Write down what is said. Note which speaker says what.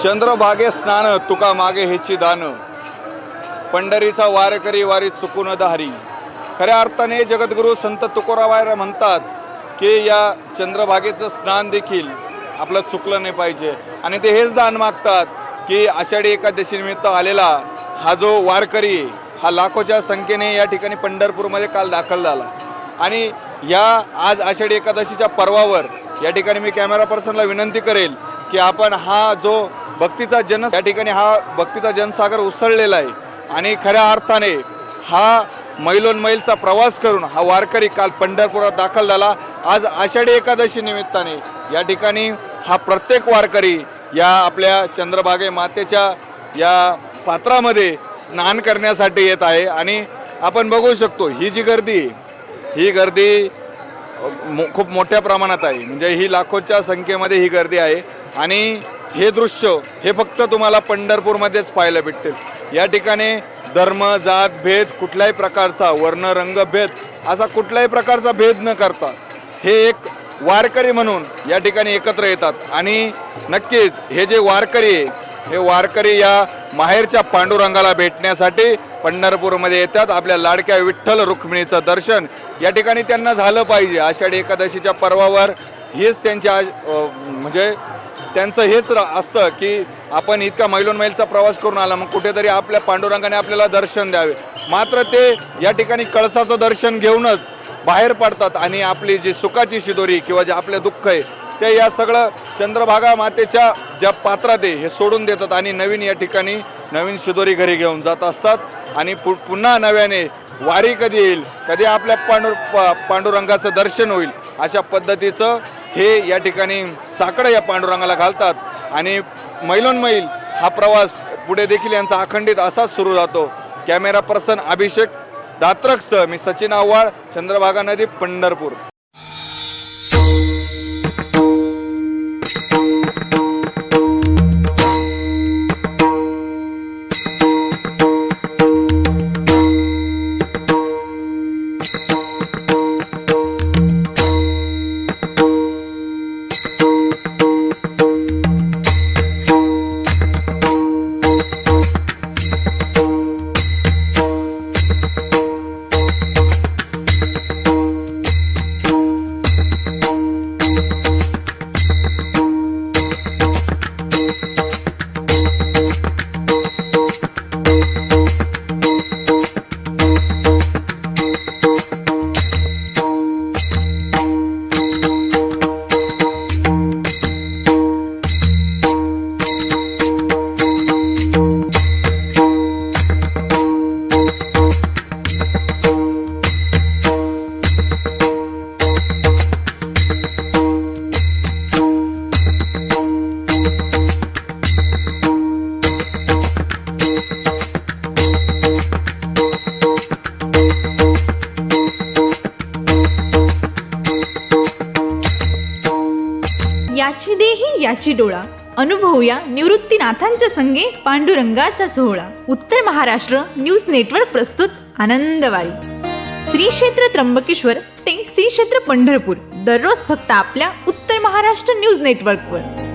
Speaker 1: चंद्रभागे स्नान तुका मागे हेची दान, पंढरीचा वारकरी वारी चुकून दहारी. खऱ्या अर्थाने जगद्गुरू संत तुकोरावायर म्हणतात की या चंद्रभागेचं स्नान देखील आपलं चुकलं नाही पाहिजे. आणि ते हेच दान मागतात की आषाढी एकादशी निमित्त आलेला हा जो वारकरी हा लाखोच्या संख्येने या ठिकाणी पंढरपूरमध्ये काल दाखल झाला. आणि या आज आषाढी एकादशीच्या पर्वावर या ठिकाणी मी कॅमेरा पर्सनला विनंती करेल की आपण हा जो भक्तीचा या ठिकाणी हा भक्तीचा जनसागर उसळलेला आहे. आणि खऱ्या अर्थाने हा मैलोनमैलचा प्रवास करून हा वारकरी काल पंढरपुरात दाखल झाला. आज आषाढी एकादशी निमित्ताने या ठिकाणी हा प्रत्येक वारकरी या आपल्या चंद्रभागे मातेच्या या पात्रामध्ये स्नान करण्यासाठी येत आहे. आणि आपण बघू शकतो ही जी गर्दी खूप मोठ्या प्रमाणात आहे. म्हणजे ही लाखोच्या संख्येमध्ये ही गर्दी आहे. आणि हे दृश्य हे फक्त तुम्हाला पंढरपूरमध्येच पाहायला भेटते. या ठिकाणी धर्म जात भेद कुठल्याही प्रकारचा वर्ण रंग भेद असा कुठल्याही प्रकारचा भेद न करता हे एक वारकरी म्हणून या ठिकाणी एकत्र येतात. आणि नक्कीच हे जे वारकरी आहे हे वारकरी या माहेरच्या पांडुरंगाला भेटण्यासाठी पंढरपूरमध्ये येतात. आपल्या लाडक्या विठ्ठल रुक्मिणीचं दर्शन या ठिकाणी त्यांना झालं पाहिजे. आषाढी एकादशीच्या पर्वावर हेच त्यांच्या म्हणजे त्यांचं हेच असतं की आपण इतका मैलोनमैलचा प्रवास करून आला, मग कुठेतरी आपल्या पांडुरंगाने आपल्याला दर्शन द्यावे. मात्र ते या ठिकाणी कळसाचं दर्शन घेऊनच बाहेर पडतात आणि आपली जी सुखाची शिदोरी किंवा जे आपले दुःख आहे ते या सगळं चंद्रभागा मातेच्या ज्या पात्रात आहे हे सोडून देतात आणि नवीन या ठिकाणी नवीन शिदोरी घरी घेऊन जात असतात. आणि पुन्हा नव्याने वारी कधी येईल, कधी आपल्या पांडुरंगाचं दर्शन होईल अशा पद्धतीचं हे या ठिकाणी साकडं या पांडुरंगाला घालतात. आणि मैलोनमैल हा प्रवास पुढे देखील यांचा अखंडित असाच सुरू राहतो. कॅमेरा पर्सन अभिषेक दात्रकसह मी सचिन आव्हाड, चंद्रभागा नदी, पंढरपूर.
Speaker 2: याची देही याची डोळा, अनुभवूया निवृत्तीनाथांच्या संगे पांडुरंगाचा सोहळा. उत्तर महाराष्ट्र न्यूज नेटवर्क प्रस्तुत आनंदवारी. श्री क्षेत्र त्र्यंबकेश्वर ते श्री क्षेत्र पंढरपूर, दररोज फक्त आपल्या उत्तर महाराष्ट्र न्यूज नेटवर्कवर.